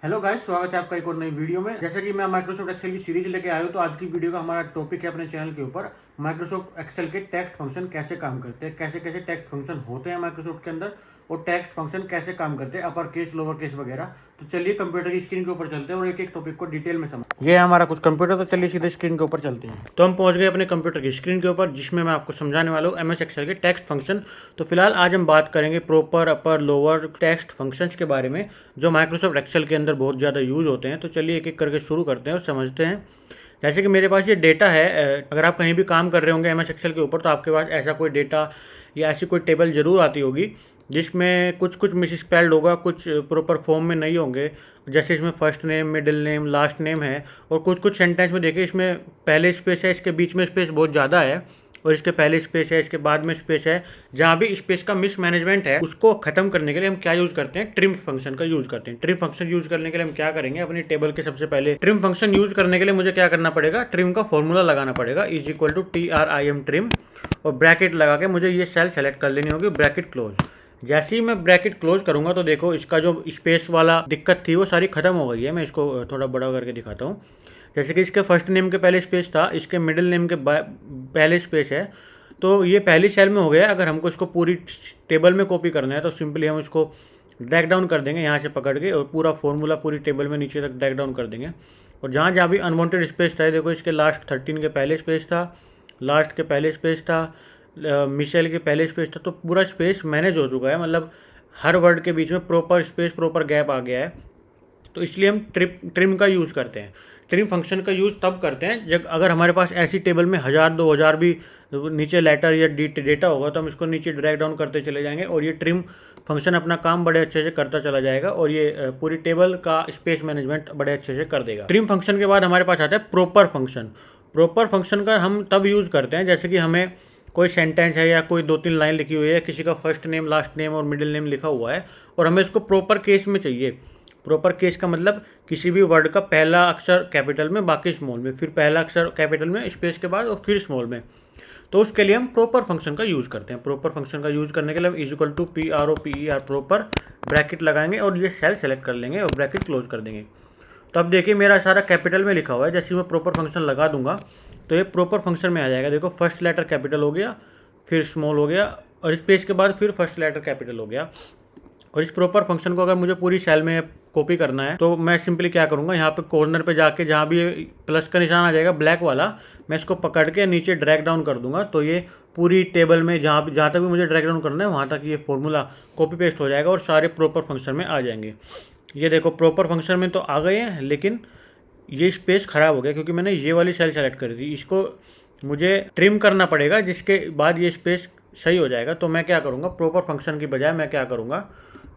Hello guys, स्वागत है आपका एक और नई वीडियो में। जैसे कि मैं माइक्रोसॉफ्ट एक्सेल की सीरीज लेके आया हूँ, तो आज की वीडियो का हमारा टॉपिक है अपने चैनल के ऊपर माइक्रोसॉफ्ट एक्सेल के टेक्स्ट फंक्शन कैसे काम करते हैं, कैसे कैसे टेक्स्ट फंक्शन होते हैं माइक्रोसॉफ्ट के अंदर और टेक्स्ट फंक्शन कैसे काम करते हैं, अपर केस लोअर केस वगैरह। तो चलिए कंप्यूटर की स्क्रीन के ऊपर चलते हैं और एक एक टॉपिक को डिटेल में समझ। ये है हमारा कुछ कंप्यूटर, तो चलिए सीधे स्क्रीन के ऊपर चलते हैं। तो हम पहुंच गए अपने कंप्यूटर की स्क्रीन के ऊपर, जिसमें मैं आपको समझाने वाला हूँ एमएस एक्सेल के टेक्स्ट फंक्शन। तो फिलहाल आज हम बात करेंगे proper upper lower text functions के बारे में, जो माइक्रोसॉफ्ट एक्सेल के अंदर बहुत ज़्यादा यूज होते हैं। तो चलिए एक एक करके शुरू करते हैं और समझते हैं। जैसे कि मेरे पास ये डेटा है, अगर आप कहीं भी काम कर रहे होंगे एमएस एक्सेल के ऊपर, तो आपके पास ऐसा कोई डेटा या ऐसी कोई टेबल ज़रूर आती होगी जिसमें कुछ कुछ मिसस्पेल्ड होगा, कुछ प्रॉपर फॉर्म में नहीं होंगे। जैसे इसमें first name, middle name, last name है, और कुछ कुछ सेंटेंस में देखिए इसमें पहले स्पेस है, इसके बीच में स्पेस बहुत ज़्यादा है, और इसके पहले स्पेस है, इसके बाद में स्पेस है। जहाँ भी स्पेस का मिस मैनेजमेंट है, उसको खत्म करने के लिए हम क्या यूज़ करते हैं? ट्रिम फंक्शन का यूज़ करते हैं। ट्रिम फंक्शन यूज़ करने के लिए हम क्या करेंगे? अपनी टेबल के सबसे पहले ट्रिम फंक्शन यूज़ करने के लिए मुझे क्या करना पड़ेगा? ट्रिम का फॉर्मूला लगाना पड़ेगा, is equal to TRIM trim, और ब्रैकेट लगा के मुझे ये सेल सेलेक्ट कर लेनी होगी, ब्रैकेट क्लोज। जैसे ही मैं ब्रैकेट क्लोज करूंगा तो देखो इसका जो स्पेस वाला दिक्कत थी वो सारी खत्म हो गई है। मैं इसको थोड़ा बड़ा करके दिखाता हूँ। जैसे कि इसके फर्स्ट नेम के पहले स्पेस था, इसके मिडिल नेम के पहले स्पेस है, तो ये पहली सेल में हो गया। अगर हमको इसको पूरी टेबल में कॉपी करना है तो सिंपली हम इसको ड्रैग डाउन कर देंगे यहाँ से पकड़ के, और पूरा फॉर्मूला पूरी टेबल में नीचे तक ड्रैग डाउन कर देंगे। और जहाँ जहाँ भी अनवांटेड स्पेस था, देखो इसके लास्ट 13 के पहले स्पेस था, लास्ट के पहले स्पेस था, मिशेल के पहले स्पेस था, तो पूरा स्पेस मैनेज हो चुका है। मतलब हर वर्ड के बीच में प्रॉपर स्पेस, प्रॉपर गैप आ गया है। तो इसलिए हम ट्रिम का यूज़ करते हैं। ट्रिम फंक्शन का यूज़ तब करते हैं जब अगर हमारे पास ऐसी टेबल में 1000-2000 भी नीचे लेटर या डेटा होगा, तो हम इसको नीचे ड्रैग डाउन करते चले जाएंगे और ये ट्रिम फंक्शन अपना काम बड़े अच्छे से करता चला जाएगा, और ये पूरी टेबल का स्पेस मैनेजमेंट बड़े अच्छे से कर देगा। ट्रिम फंक्शन के बाद हमारे पास आता है प्रॉपर फंक्शन। प्रॉपर फंक्शन का हम तब यूज़ करते हैं जैसे कि हमें कोई सेंटेंस है या कोई 2-3 लाइन लिखी हुई है, किसी का फर्स्ट नेम, लास्ट नेम और मिडिल नेम लिखा हुआ है, और हमें इसको प्रॉपर केस में चाहिए। प्रॉपर केस का मतलब किसी भी वर्ड का पहला अक्षर कैपिटल में, बाकी स्मॉल में, फिर पहला अक्षर कैपिटल में स्पेस के बाद, और फिर स्मॉल में। तो उसके लिए हम प्रॉपर फंक्शन का यूज़ करते हैं। प्रॉपर फंक्शन का यूज़ करने के लिए हम is equal to PROPER proper bracket लगाएंगे और ये सेल सेलेक्ट कर लेंगे और ब्रैकेट क्लोज कर देंगे। तो अब देखिए मेरा सारा कैपिटल में लिखा हुआ है। जैसे मैं प्रॉपर फंक्शन लगा दूंगा तो ये प्रॉपर फंक्शन में आ जाएगा। देखो फर्स्ट लेटर कैपिटल हो गया, फिर स्मॉल हो गया, और स्पेस के बाद फिर फर्स्ट लेटर कैपिटल हो गया। और इस प्रॉपर फंक्शन को अगर मुझे पूरी सेल में कॉपी करना है तो मैं सिंपली क्या करूँगा, यहाँ पे कॉर्नर पे जाके जहाँ भी प्लस का निशान आ जाएगा ब्लैक वाला, मैं इसको पकड़ के नीचे ड्रैग डाउन कर दूंगा। तो ये पूरी टेबल में जहाँ तक भी मुझे ड्रैग डाउन करना है वहाँ तक ये फॉर्मूला कॉपी पेस्ट हो जाएगा और सारे प्रॉपर फंक्शन में आ जाएंगे। ये देखो प्रॉपर फंक्शन में तो आ गए हैं, लेकिन ये स्पेस ख़राब हो गया क्योंकि मैंने ये वाली सेल सेलेक्ट करी थी। इसको मुझे ट्रिम करना पड़ेगा, जिसके बाद ये स्पेस सही हो जाएगा। तो मैं क्या करूँगा, प्रॉपर फंक्शन की बजाय मैं क्या करूँगा,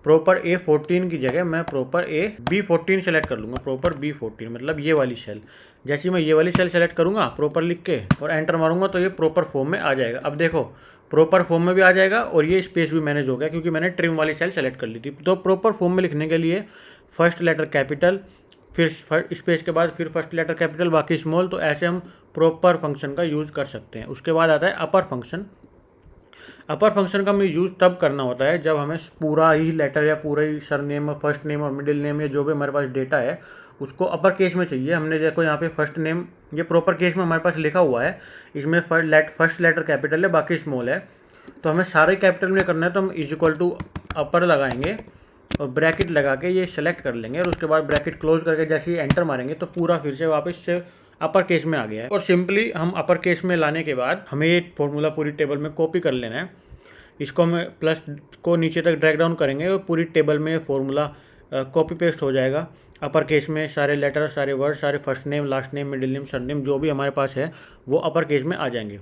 प्रॉपर A14 की जगह मैं प्रॉपर B14 सेलेक्ट कर लूँगा। प्रॉपर B14 मतलब ये वाली सेल। जैसे मैं ये वाली सेल सेलेक्ट करूँगा प्रॉपर लिख के और एंटर मारूंगा तो ये प्रॉपर फॉर्म में आ जाएगा। अब देखो प्रॉपर फॉर्म में भी आ जाएगा और ये स्पेस भी मैनेज हो गया क्योंकि मैंने ट्रिम वाली सेल सेलेक्ट कर ली थी। तो प्रॉपर फॉर्म में लिखने के लिए फर्स्ट लेटर कैपिटल, फिर स्पेस के बाद फिर फर्स्ट लेटर कैपिटल, बाकी स्मॉल। तो ऐसे हम प्रॉपर फंक्शन का यूज़ कर सकते हैं। उसके बाद आता है अपर फंक्शन। अपर फंक्शन का हमें यूज़ तब करना होता है जब हमें पूरा ही लेटर या पूरा ही सरनेम और फर्स्ट नेम और मिडिल नेम या जो भी हमारे पास डेटा है उसको अपर केस में चाहिए। हमने देखो यहाँ पे फर्स्ट नेम ये प्रॉपर केस में हमारे पास लिखा हुआ है, इसमें फर्स्ट लेटर कैपिटल है, बाकी स्मॉल है। तो हमें सारे कैपिटल में करना है, तो हम इज इक्वल टू अपर लगाएंगे और ब्रैकेट लगा के ये सेलेक्ट कर लेंगे, और उसके बाद ब्रैकेट क्लोज करके जैसे ही एंटर मारेंगे तो पूरा फिर से वापस से अपर केस में आ गया है। और सिंपली हम अपर केस में लाने के बाद हमें ये फॉर्मूला पूरी टेबल में कॉपी कर लेना है। इसको हम प्लस को नीचे तक ड्रैग डाउन करेंगे और पूरी टेबल में फॉर्मूला कॉपी पेस्ट हो जाएगा। अपर केस में सारे लेटर, सारे वर्ड, सारे first name, last name, middle name, surname जो भी हमारे पास है वो अपर केस में आ जाएंगे।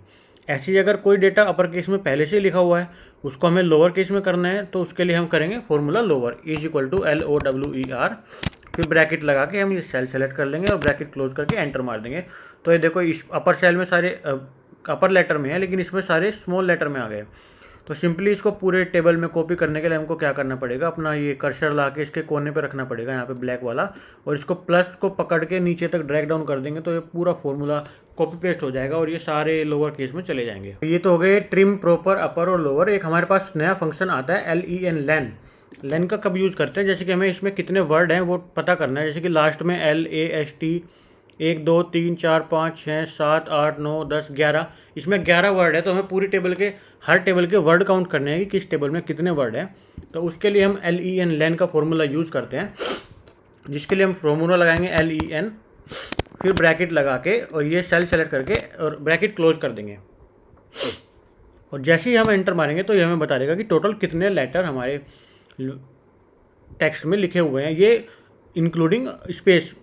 ऐसे ही अगर कोई डेटा अपर केस में पहले से ही लिखा हुआ है उसको हमें लोअर केस में करना है, तो उसके लिए हम करेंगे formula lower, is equal to LOWER, फिर ब्रैकेट लगा के हम ये सेल सेलेक्ट कर लेंगे और ब्रैकेट क्लोज करके एंटर मार देंगे। तो ये देखो इस अपर सेल में सारे अपर लेटर में है, लेकिन इसमें सारे स्मॉल लेटर में आ गए। तो सिंपली इसको पूरे टेबल में कॉपी करने के लिए हमको क्या करना पड़ेगा, अपना ये कर्सर ला के इसके कोने पे रखना पड़ेगा, यहाँ पे ब्लैक वाला, और इसको प्लस को पकड़ के नीचे तक ड्रैग डाउन कर देंगे तो ये पूरा फॉर्मूला कॉपी पेस्ट हो जाएगा और ये सारे लोअर केस में चले जाएंगे। ये तो हो गए ट्रिम, प्रॉपर, अपर और लोअर। एक हमारे पास नया फंक्शन आता है LEN, लेन का कब यूज़ करते हैं, जैसे कि हमें इसमें कितने वर्ड हैं वो पता करना है। जैसे कि लास्ट में LAST 1 2 3 4 5 6 7 8 9 10 11, इसमें 11 वर्ड है। तो हमें पूरी टेबल के हर टेबल के वर्ड काउंट करने हैं कि किस टेबल में कितने वर्ड हैं। तो उसके लिए हम LEN लेन का फॉर्मूला यूज़ करते हैं, जिसके लिए हम फॉर्मूला लगाएंगे LEN, फिर ब्रैकेट लगा के और ये सेल सेलेक्ट करके और ब्रैकेट क्लोज कर देंगे। और जैसे ही हम एंटर मारेंगे तो ये हमें बता देगा कि टोटल कितने लेटर हमारे टेक्स्ट में लिखे हुए हैं, ये इंक्लूडिंग स्पेस।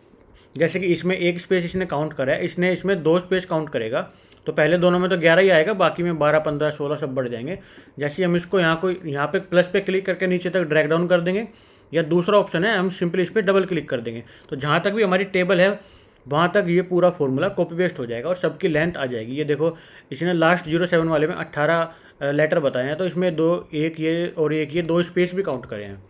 जैसे कि इसमें एक स्पेस इसने काउंट करा है, इसने इसमें 2 स्पेस काउंट करेगा, तो पहले दोनों में तो 11 ही आएगा, बाकी में 12 15 16 सब बढ़ जाएंगे। जैसे हम इसको यहाँ पे प्लस पे क्लिक करके नीचे तक ड्रैग डाउन कर देंगे, या दूसरा ऑप्शन है हम सिंपली इस पर डबल क्लिक कर देंगे, तो जहाँ तक भी हमारी टेबल है वहाँ तक ये पूरा फॉर्मूला कॉपी पेस्ट हो जाएगा और सबकी लेंथ आ जाएगी। ये देखो इसने लास्ट 07 वाले में 18 लेटर बताए हैं, तो इसमें 2 एक ये और एक ये 2 स्पेस भी काउंट करे हैं।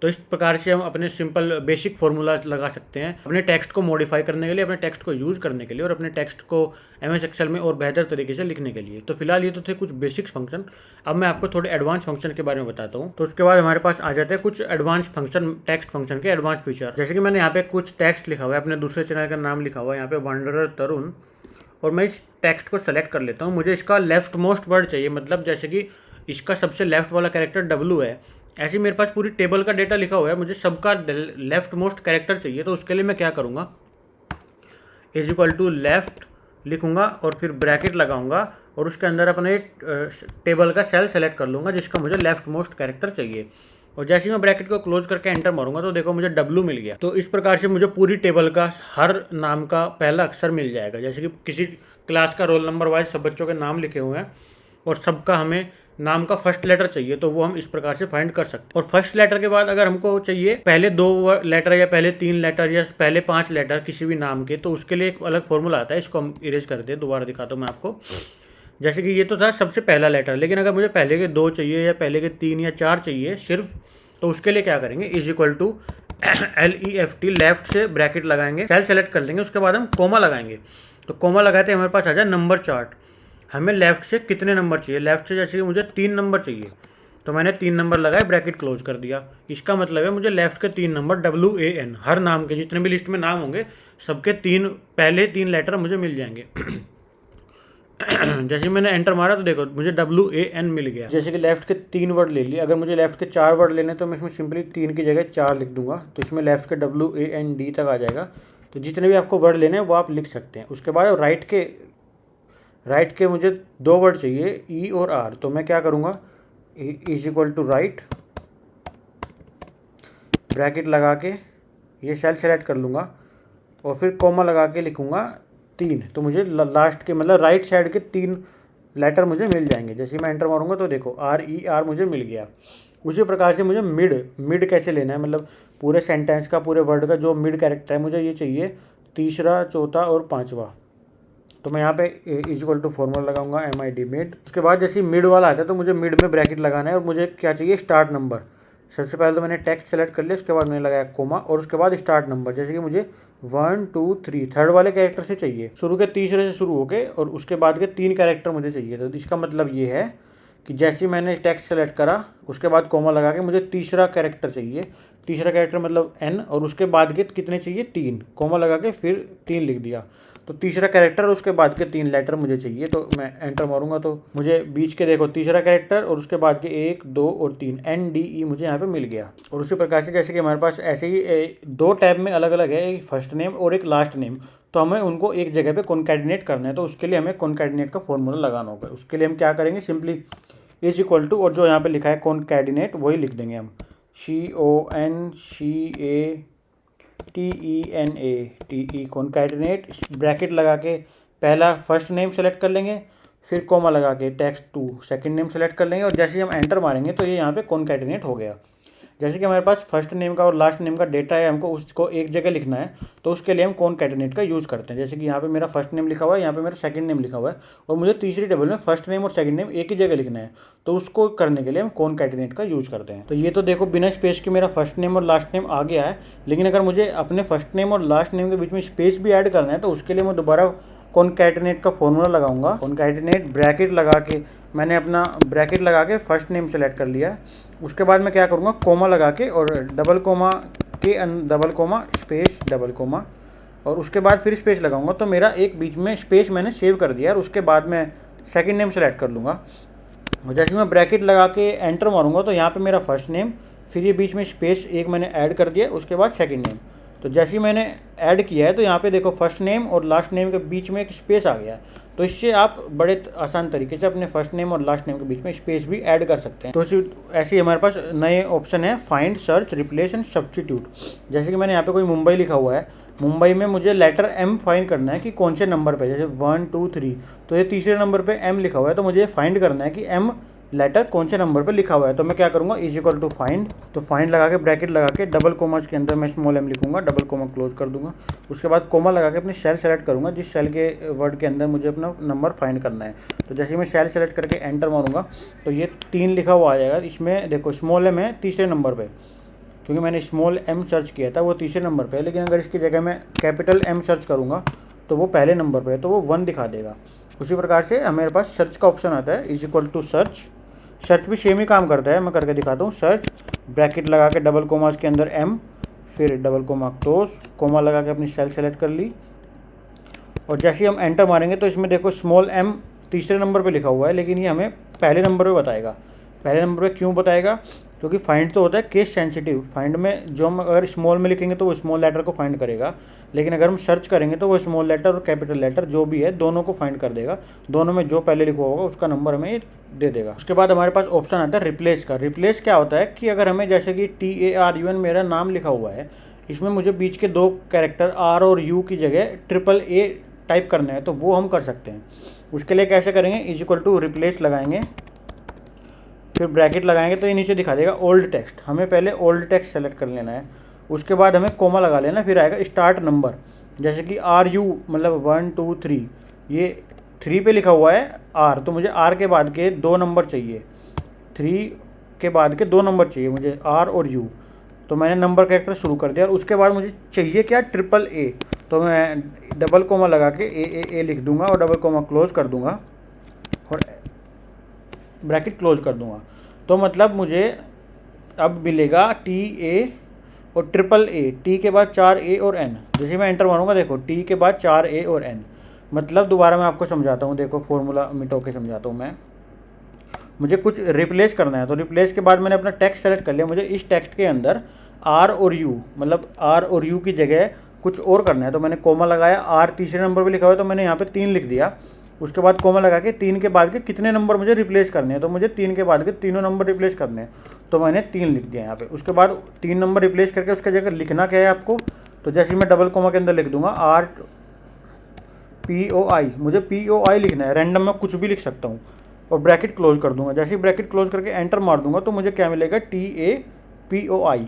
तो इस प्रकार से हम अपने सिंपल बेसिक फार्मूला लगा सकते हैं अपने टेक्स्ट को मॉडिफाई करने के लिए, अपने टेक्स्ट को यूज़ करने के लिए और अपने टेक्स्ट को MS एक्सेल में और बेहतर तरीके से लिखने के लिए। तो फिलहाल ये तो थे कुछ बेसिक्स फंक्शन। अब मैं आपको थोड़े एडवांस फंक्शन के बारे में बताता हूँ। तो उसके बाद हमारे पास आ जाते हैं कुछ एडवांस फंक्शन, टेक्स्ट फंक्शन के एडवांस फीचर। जैसे कि मैंने यहाँ पे कुछ टेक्स्ट लिखा हुआ है, अपने दूसरे चैनल का नाम लिखा हुआ है यहाँ पे वंडरर तरुण, और मैं इस टेक्स्ट को सेलेक्ट कर लेता हूँ। मुझे इसका लेफ्ट मोस्ट वर्ड चाहिए, मतलब जैसे कि इसका सबसे लेफ्ट वाला कैरेक्टर W है, ऐसे मेरे पास पूरी टेबल का डेटा लिखा हुआ है, मुझे सबका लेफ्ट मोस्ट कैरेक्टर चाहिए। तो उसके लिए मैं क्या करूँगा, = लेफ्ट लिखूँगा और फिर ब्रैकेट लगाऊंगा और उसके अंदर अपने टेबल का सेल सेलेक्ट कर लूँगा जिसका मुझे लेफ्ट मोस्ट कैरेक्टर चाहिए। और जैसे ही मैं ब्रैकेट को क्लोज करके एंटर मारूंगा तो देखो मुझे W मिल गया। तो इस प्रकार से मुझे पूरी टेबल का हर नाम का पहला अक्षर मिल जाएगा। जैसे कि किसी क्लास का रोल नंबर वाइज सब बच्चों के नाम लिखे हुए हैं और सबका हमें नाम का फर्स्ट लेटर चाहिए, तो वो हम इस प्रकार से फाइंड कर सकते हैं। और फर्स्ट लेटर के बाद अगर हमको चाहिए पहले 2 लेटर या पहले 3 लेटर या पहले 5 लेटर किसी भी नाम के, तो उसके लिए एक अलग फॉर्मूला आता है। इसको हम इरेज करते हैं, दोबारा दिखाता हूँ मैं आपको। जैसे कि ये तो था सबसे पहला लेटर, लेकिन अगर मुझे पहले के 2 चाहिए या पहले के 3 या 4 चाहिए सिर्फ, तो उसके लिए क्या करेंगे, = LEFT लेफ्ट से ब्रैकेट लगाएंगे, सेल सेलेक्ट कर लेंगे, उसके बाद हम कोमा लगाएंगे। तो कोमा लगाते हमारे पास आ जाए नंबर चार्ट। हमें लेफ्ट से कितने नंबर चाहिए, लेफ्ट से जैसे कि मुझे 3 नंबर चाहिए, तो मैंने 3 नंबर लगाए, ब्रैकेट क्लोज कर दिया। इसका मतलब है मुझे लेफ्ट के 3 नंबर WAN, हर नाम के जितने भी लिस्ट में नाम होंगे सबके पहले 3 लेटर मुझे मिल जाएंगे। जैसे मैंने एंटर मारा तो देखो मुझे WAN मिल गया। जैसे कि लेफ्ट के 3 वर्ड ले लिए, अगर मुझे लेफ्ट के 4 वर्ड लेने तो मैं इसमें सिंपली 3 की जगह 4 लिख दूंगा, तो इसमें लेफ्ट के WAND तक आ जाएगा। तो जितने भी आपको वर्ड लेने हैं वो आप लिख सकते हैं। उसके बाद राइट के मुझे 2 वर्ड चाहिए, E और R, तो मैं क्या करूँगा, = राइट ब्रैकेट लगा के ये सेल सेलेक्ट कर लूँगा और फिर कोमा लगा के लिखूँगा 3, तो मुझे लास्ट के मतलब राइट साइड के 3 लेटर मुझे मिल जाएंगे। जैसे मैं एंटर मारूंगा तो देखो RER मुझे मिल गया। उसी प्रकार से मुझे मिड कैसे लेना है, मतलब पूरे सेंटेंस का, पूरे वर्ड का जो मिड कैरेक्टर है मुझे ये चाहिए, तीसरा, चौथा और 5वां। तो मैं यहाँ पे = फॉर्मूला लगाऊंगा MID मिड। उसके बाद जैसे मिड वाला आता है तो मुझे मिड में ब्रैकेट लगाना है और मुझे क्या चाहिए, स्टार्ट नंबर। सबसे पहले तो मैंने टेक्स्ट सेलेक्ट कर लिया, उसके बाद मैंने लगाया कोमा और उसके बाद स्टार्ट नंबर। जैसे कि मुझे 1 2 3 थर्ड वाले कैरेक्टर से चाहिए, शुरू के तीसरे से शुरू होके, और उसके बाद के 3 कैरेक्टर मुझे चाहिए। तो इसका मतलब ये है कि जैसे ही मैंने टेक्स्ट सेलेक्ट करा उसके बाद कोमा लगा के मुझे तीसरा कैरेक्टर चाहिए, तीसरा कैरेक्टर मतलब N, और उसके बाद के कितने चाहिए, 3, कोमा लगा के फिर 3 लिख दिया। तो तीसरा कैरेक्टर और उसके बाद के 3 लेटर मुझे चाहिए। तो मैं एंटर मारूंगा तो मुझे बीच के देखो तीसरा कैरेक्टर और उसके बाद के 1 2 और 3 NDE मुझे यहाँ पे मिल गया। और उसी प्रकार से जैसे कि हमारे पास ऐसे ही 2 टैब में अलग अलग है, एक फर्स्ट नेम और एक लास्ट नेम, तो हमें उनको एक जगह पे कॉन्कैटिनेट करना है। तो उसके लिए हमें कॉन्कैटिनेट का फॉर्मूला लगाना होगा। उसके लिए हम क्या करेंगे, सिंपली = और जो यहाँ पे लिखा है कॉन्कैटिनेट वही लिख देंगे हम, CONCATENATE कॉन्कैटिनेट, ब्रैकेट लगा के पहला फर्स्ट नेम सेलेक्ट कर लेंगे, फिर कोमा लगा के टेक्स्ट 2 सेकंड नेम सेलेक्ट कर लेंगे और जैसे ही हम एंटर मारेंगे तो ये यहाँ पे कॉन्कैटिनेट हो गया। जैसे कि हमारे पास फर्स्ट नेम का और लास्ट नेम का डेटा है, हमको उसको एक जगह लिखना है, तो उसके लिए हम कॉन्कैटिनेट का यूज़ करते हैं। जैसे कि यहाँ पे मेरा फर्स्ट नेम लिखा हुआ है, यहाँ पे मेरा सेकंड नेम लिखा हुआ है और मुझे तीसरी टेबल में फर्स्ट नेम और सेकंड नेम एक ही जगह लिखना है, तो उसको करने के लिए हम कॉन्कैटिनेट का यूज़ करते हैं। तो ये तो देखो बिना स्पेस के मेरा फर्स्ट नेम और लास्ट नेम आ गया है, लेकिन अगर मुझे अपने फर्स्ट नेम और लास्ट नेम के बीच में स्पेस भी ऐड करना है तो उसके लिए मैं दोबारा कॉन्कैटिनेट का फॉर्मूला लगाऊंगा। कॉन्कैटिनेट ब्रैकेट लगा के मैंने अपना ब्रैकेट लगा के फर्स्ट नेम सेलेक्ट कर लिया। उसके बाद मैं क्या करूँगा, कोमा लगा के और डबल कोमा के double comma space double comma और उसके बाद फिर स्पेस लगाऊंगा। तो मेरा एक बीच में स्पेस मैंने सेव कर दिया और उसके बाद मैं सेकंड नेम सेलेक्ट कर लूँगा। और जैसे मैं ब्रैकेट लगा के एंटर मारूंगा तो यहाँ पे मेरा फर्स्ट नेम, फिर ये बीच में स्पेस एक मैंने ऐड कर दिया, उसके बाद सेकंड नेम। तो जैसे ही मैंने ऐड किया है तो यहाँ पे देखो फर्स्ट नेम और लास्ट नेम के बीच में एक स्पेस आ गया है। तो इससे आप बड़े आसान तरीके से अपने फर्स्ट नेम और लास्ट नेम के बीच में स्पेस भी ऐड कर सकते हैं। तो ऐसे ही हमारे पास नए ऑप्शन है find, search, replace and substitute. जैसे कि मैंने यहाँ पे कोई मुंबई लिखा हुआ है, मुंबई में मुझे लेटर M फाइंड करना है कि कौन से नंबर पे, जैसे 1 2 3, तो ये तीसरे नंबर पे M लिखा हुआ है, तो मुझे फाइंड करना है कि M लेटर कौन से नंबर पे लिखा हुआ है। तो मैं क्या करूँगा, इज इक्वल टू फाइंड, तो फाइंड लगा के ब्रैकेट लगा के डबल कोमा के अंदर मैं स्मॉल m लिखूंगा, डबल कोमा क्लोज कर दूंगा। उसके बाद कोमा लगा के अपनी सेल सेलेक्ट करूँगा जिस सेल के वर्ड के अंदर मुझे अपना नंबर फाइंड करना है। तो जैसे मैं सेल सेलेक्ट करके एंटर मारूंगा तो ये 3 लिखा हुआ आ जाएगा। इसमें देखो स्मॉल m है तीसरे नंबर पर, क्योंकि मैंने स्मॉल m सर्च किया था वो तीसरे नंबर पे है, लेकिन अगर इसकी जगह मैं कैपिटल M सर्च करूँगा तो वो पहले नंबर पे है, तो वो 1 दिखा देगा। उसी प्रकार से हमारे पास सर्च का ऑप्शन आता है, is equal to search. Search भी सेम ही काम करता है, मैं करके दिखाता हूँ। सर्च ब्रैकेट लगा के डबल कोमा के अंदर M, फिर डबल कोमा क्लोज, कोमा लगा के अपनी सेल सेलेक्ट कर ली और जैसे ही हम एंटर मारेंगे तो इसमें देखो स्मॉल m तीसरे नंबर पे लिखा हुआ है, लेकिन ये हमें पहले नंबर पे बताएगा। पहले नंबर पे क्यों बताएगा, क्योंकि फाइंड तो होता है केस सेंसिटिव। फाइंड में जो हम अगर स्मॉल में लिखेंगे तो वो स्मॉल लेटर को फाइंड करेगा, लेकिन अगर हम सर्च करेंगे तो वो स्मॉल लेटर और कैपिटल लेटर जो भी है दोनों को फाइंड कर देगा। दोनों में जो पहले लिखा होगा उसका नंबर हमें ये दे देगा। उसके बाद हमारे पास ऑप्शन आता है रिप्लेस का। रिप्लेस क्या होता है कि अगर हमें जैसे कि TARUN मेरा नाम लिखा हुआ है, इसमें मुझे बीच के 2 कैरेक्टर R और U की जगह AAA टाइप करना है, तो वो हम कर सकते हैं। उसके लिए कैसे करेंगे, इज इक्वल टू रिप्लेस लगाएंगे, फिर ब्रैकेट लगाएंगे तो ये नीचे दिखा देगा ओल्ड टेक्स्ट। हमें पहले ओल्ड टेक्स्ट सेलेक्ट कर लेना है, उसके बाद हमें कोमा लगा लेना, फिर आएगा स्टार्ट नंबर। जैसे कि RU मतलब 1 2 3, ये 3 पे लिखा हुआ है R, तो मुझे R के बाद के 2 नंबर चाहिए, 3 के बाद के 2 नंबर चाहिए मुझे R और U। तो मैंने नंबर कैरेक्टर शुरू कर दिया और उसके बाद मुझे चाहिए क्या, AAA। तो मैं डबल कोमा लगा के A लिख दूंगा और डबल कोमा क्लोज कर दूंगा और ब्रैकेट क्लोज कर दूंगा। तो मतलब मुझे अब मिलेगा TA और AAA, T के बाद 4A और N। जैसे मैं एंटर मारूंगा देखो T के बाद 4A और N। मतलब दोबारा मैं आपको समझाता हूँ, देखो फॉर्मूला मिटो के समझाता हूँ मैं। मुझे कुछ रिप्लेस करना है, तो रिप्लेस के बाद मैंने अपना टेक्स्ट सेलेक्ट कर लिया। मुझे इस टेक्स्ट के अंदर R और U मतलब R और U की जगह कुछ और करना है, तो मैंने कोमा लगाया। R तीसरे नंबर पे लिखा हुआ है तो मैंने यहाँ पे 3 लिख दिया। उसके बाद कोमा लगा के 3 के बाद के कितने नंबर मुझे रिप्लेस करने हैं, तो मुझे 3 के बाद के तीनों नंबर रिप्लेस करने हैं, तो मैंने 3 लिख दिया यहाँ पे। उसके बाद 3 नंबर रिप्लेस करके उसके जगह लिखना क्या है आपको, तो जैसे मैं डबल कोमा के अंदर लिख दूंगा RPOI, मुझे POI लिखना है, रैंडम में कुछ भी लिख सकता हूँ और ब्रैकेट क्लोज कर दूंगा। जैसे ही ब्रैकेट क्लोज करके एंटर मार दूंगा तो मुझे क्या मिलेगा, TAPOI।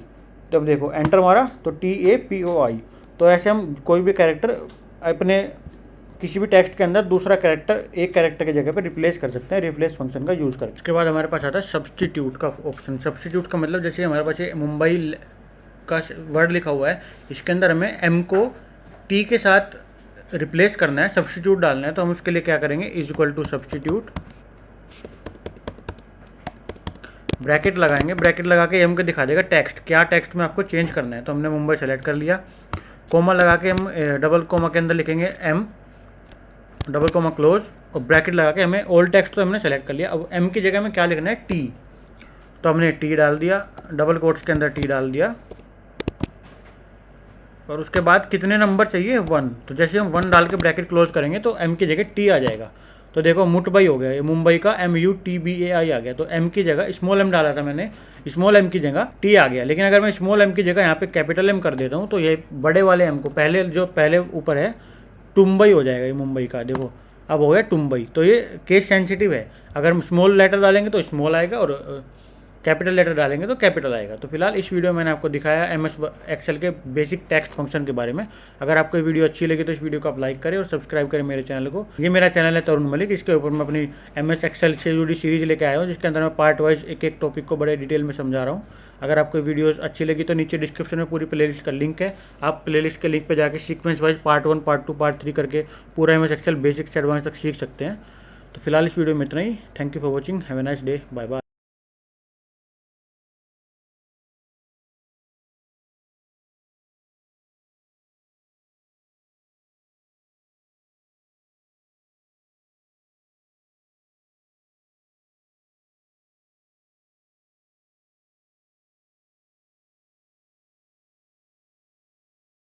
जब देखो एंटर मारा तो TAPOI। तो ऐसे हम कोई भी कैरेक्टर अपने किसी भी टेक्स्ट के अंदर दूसरा कैरेक्टर एक कैरेक्टर की जगह पे रिप्लेस कर सकते हैं रिप्लेस फंक्शन का यूज़ करके। उसके बाद हमारे पास आता है सब्स्टिट्यूट का ऑप्शन। सब्स्टिट्यूट का मतलब जैसे हमारे पास ये मुंबई का वर्ड लिखा हुआ है, इसके अंदर हमें M को T के साथ रिप्लेस करना है, सब्स्टिट्यूट डालना है। तो हम उसके लिए क्या करेंगे, is equal to substitute, bracket लगाएंगे, ब्रैकेट लगा के M को दिखा देगा टेक्स्ट, क्या टेक्स्ट में आपको चेंज करना है। तो हमने मुंबई सेलेक्ट कर लिया। कोमा लगा के हम डबल कोमा के अंदर लिखेंगे M, डबल कोमा क्लोज और ब्रैकेट लगा के हमें ओल्ड टेक्स्ट तो हमने सेलेक्ट कर लिया। अब M की जगह में क्या लिखना है, T, तो हमने T डाल दिया, डबल कोट्स के अंदर T डाल दिया और उसके बाद कितने नंबर चाहिए, 1। तो जैसे हम 1 डाल के ब्रैकेट क्लोज करेंगे तो M की जगह T आ जाएगा। तो देखो मुटबई हो गया, ये मुंबई का MUTBAI आ गया। तो M की जगह स्मॉल m डाला था मैंने, स्मॉल m की जगह T आ गया। लेकिन अगर मैं स्मॉल m की जगह यहाँ पे कैपिटल M कर देता हूँ तो ये बड़े वाले M को पहले जो पहले ऊपर है टुम्बई हो जाएगा, ये मुंबई का देखो अब हो गया टुम्बई। तो ये केस सेंसिटिव है, अगर हम स्मॉल लेटर डालेंगे तो स्मॉल आएगा और कैपिटल लेटर डालेंगे तो कैपिटल आएगा। तो फिलहाल इस वीडियो में मैंने आपको दिखाया MS एक्सेल के बेसिक टेक्स्ट फंक्शन के बारे में। अगर आपको ये वीडियो अच्छी लगी तो इस वीडियो को आप लाइक करें और सब्सक्राइब करें मेरे चैनल को। ये मेरा चैनल है तरुण मलिक, इसके ऊपर मैं अपनी MS एक्सेल से जुड़ी सीरीज लेके आया हूँ जिसके अंदर मैं पार्ट वाइज एक एक टॉपिक को बड़े डिटेल में समझा रहा हूँ। अगर आपको वीडियोस अच्छी लगी तो नीचे डिस्क्रिप्शन में पूरी प्लेलिस्ट का लिंक है, आप प्लेलिस्ट के लिंक पे जाके sequence wise part 1, part 2, part 3 करके पूरा MS एक्सेल बेसिक से एडवांस तक सीख सकते हैं। तो फिलहाल इस वीडियो में इतना ही। Thank you for watching, have a nice day, bye bye.